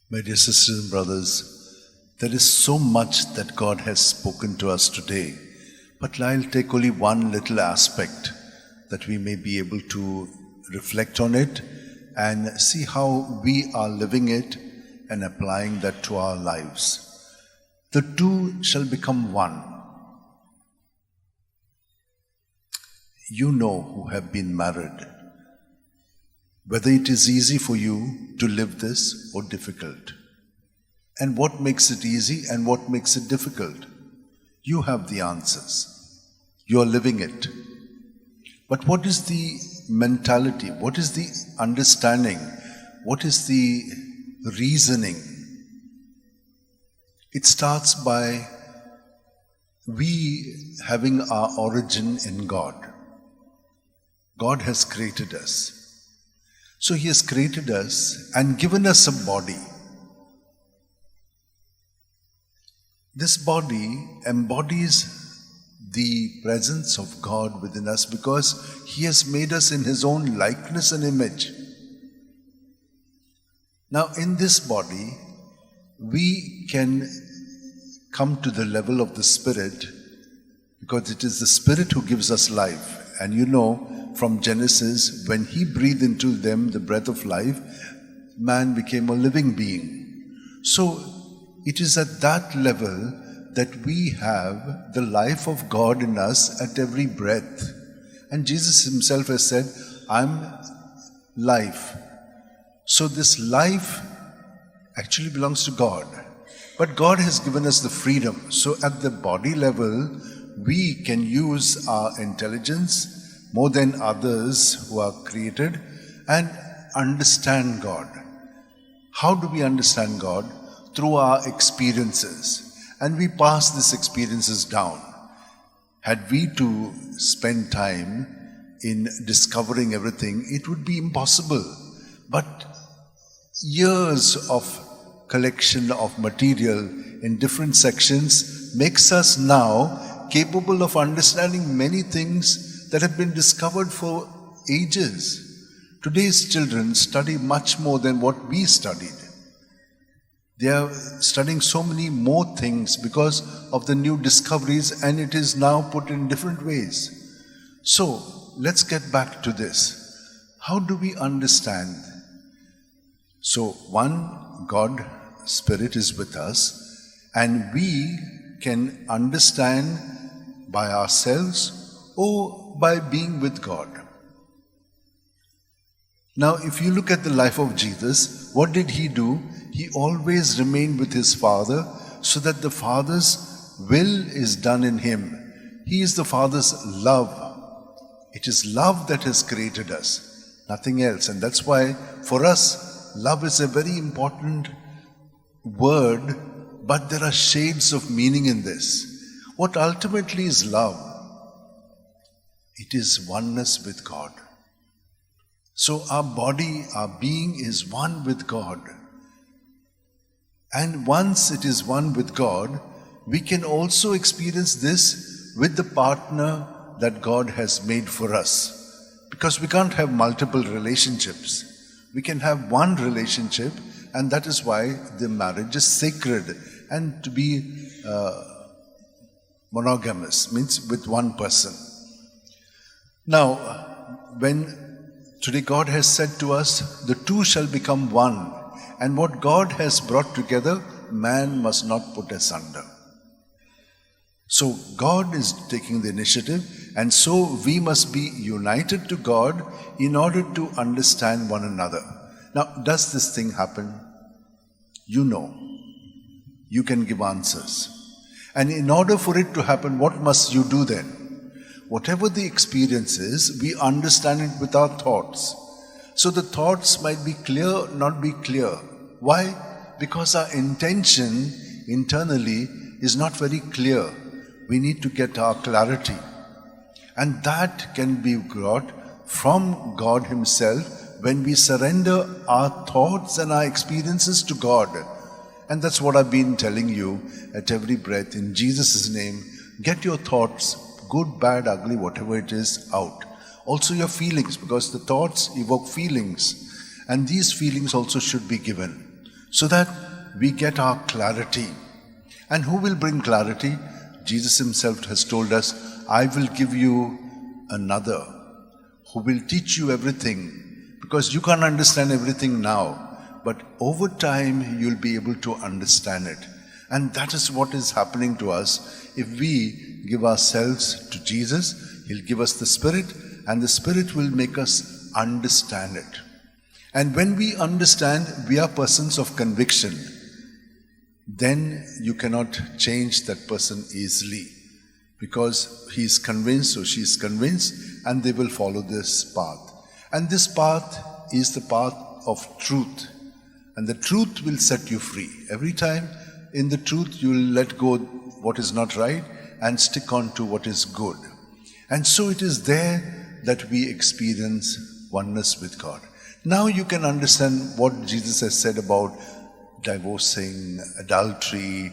My dear sisters and brothers, there is so much that God has spoken to us today, but I'll take only one little aspect that we may be able to reflect on it and see how we are living it and applying that to our lives. The two shall become one. You know who have been married, whether it is easy for you to live this or difficult. And what makes it easy and what makes it difficult? You have the answers. You are living it. But what is the mentality? What is the understanding? What is the reasoning? It starts by we having our origin in God. God has created us. So He has created us and given us a body. This body embodies the presence of God within us because He has made us in His own likeness and image. Now, in this body, we can come to the level of the Spirit because it is the Spirit who gives us life. And you know, from Genesis, when He breathed into them the breath of life, man became a living being. So, it is at that level that we have the life of God in us at every breath. And Jesus Himself has said, I'm life. So this life actually belongs to God. But God has given us the freedom. So at the body level, we can use our intelligence more than others who are created and understand God. How do we understand God? Through our experiences. And we pass these experiences down. Had we to spend time in discovering everything, it would be impossible. But years of collection of material in different sections makes us now capable of understanding many things that have been discovered for ages. Today's children study much more than what we studied. They are studying so many more things because of the new discoveries, and it is now put in different ways. So, let's get back to this. How do we understand? So, one, God, Spirit is with us, and we can understand by ourselves or by being with God. Now, if you look at the life of Jesus, what did He do? He always remained with His Father so that the Father's will is done in Him. He is the Father's love. It is love that has created us, nothing else. And that's why for us, love is a very important word, but there are shades of meaning in this. What ultimately is love? It is oneness with God. So our body, our being is one with God. And once it is one with God, we can also experience this with the partner that God has made for us. Because we can't have multiple relationships. We can have one relationship, and that is why the marriage is sacred. And to be monogamous means with one person. Now, when today God has said to us, the two shall become one. And what God has brought together, man must not put asunder. So God is taking the initiative, and so we must be united to God in order to understand one another. Now, does this thing happen? You know. You can give answers. And in order for it to happen, what must you do then? Whatever the experience is, we understand it with our thoughts. So the thoughts might be clear, not be clear. Why? Because our intention internally is not very clear. We need to get our clarity. And that can be brought from God Himself when we surrender our thoughts and our experiences to God. And that's what I've been telling you at every breath. In Jesus' name, get your thoughts, good, bad, ugly, whatever it is, out. Also your feelings, because the thoughts evoke feelings, and these feelings also should be given. so that we get our clarity. And who will bring clarity? Jesus himself has told us, I will give you another who will teach you everything, because you can't understand everything now, but over time you'll be able to understand it. And that is what is happening to us. If we give ourselves to Jesus, he'll give us the Spirit, and the Spirit will make us understand it. And when we understand, we are persons of conviction. Then you cannot change that person easily, because he is convinced or she is convinced, and they will follow this path. And this path is the path of truth. And the truth will set you free. Every time in the truth you will let go what is not right and stick on to what is good. And so it is there that we experience oneness with God. Now you can understand what Jesus has said about divorcing, adultery,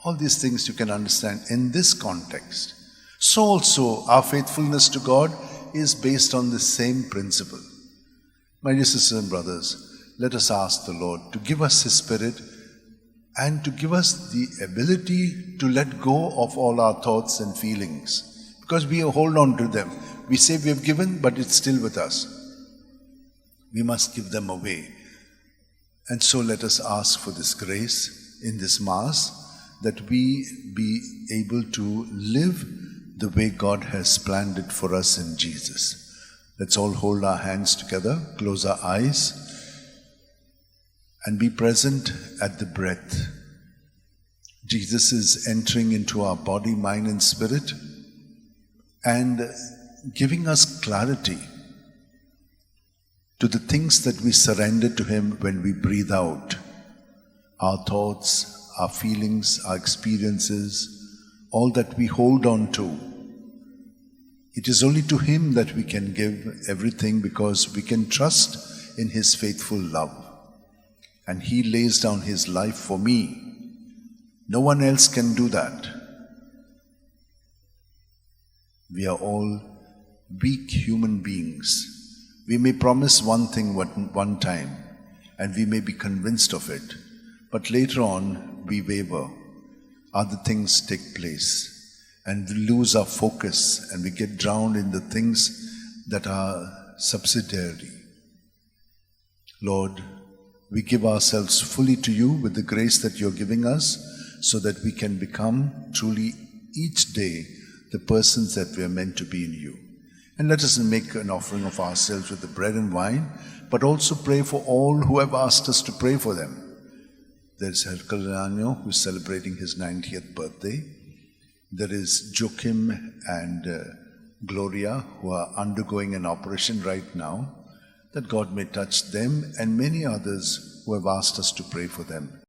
all these things you can understand in this context. So also our faithfulness to God is based on the same principle. My dear sisters and brothers, let us ask the Lord to give us His Spirit and to give us the ability to let go of all our thoughts and feelings, because we hold on to them. We say we have given, but it's still with us. We must give them away. And so let us ask for this grace in this Mass, that we be able to live the way God has planned it for us in Jesus. Let's all hold our hands together, close our eyes, and be present at the breath. Jesus is entering into our body, mind, and spirit, and giving us clarity to the things that we surrender to Him when we breathe out. Our thoughts, our feelings, our experiences, all that we hold on to. It is only to Him that we can give everything, because we can trust in His faithful love. And He lays down His life for me. No one else can do that. We are all weak human beings. We may promise one thing one time, and we may be convinced of it, but later on we waver. Other things take place, and we lose our focus, and we get drowned in the things that are subsidiary. Lord, we give ourselves fully to You with the grace that You're giving us, so that we can become truly each day the persons that we are meant to be in You. And let us make an offering of ourselves with the bread and wine, but also pray for all who have asked us to pray for them. There is Herculano, who is celebrating his 90th birthday. There is Joachim and Gloria, who are undergoing an operation right now, that God may touch them and many others who have asked us to pray for them.